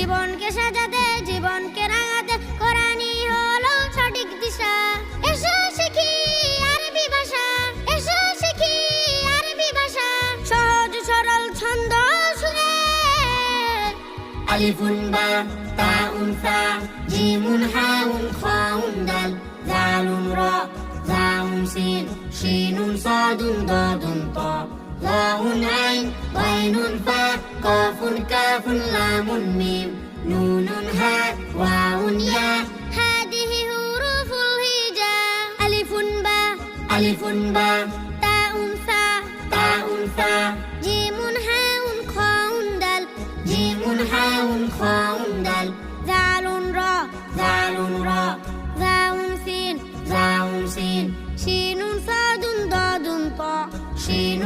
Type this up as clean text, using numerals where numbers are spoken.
জীবনকে সাজাতে জীবনকে রাঙাতে কোরআনই হলো সঠিক দিশা। এসো শিখি আরবি ভাষা, এসো শিখি আরবি ভাষা, সহজ সরল ছন্দ সুরে। আলিফুন বা তাউন সা জিমুন হাউন খাউন দাল জালুন রা জাউন সিন শিনুন সাদুন দাদুন তা লাউন আইন গাইনুন ফা কাফুন কাফুন লামুন মিম নুনুন হা ওয়াউন ইয়া। هذه حروف الهجاء ألف باء আলিফুন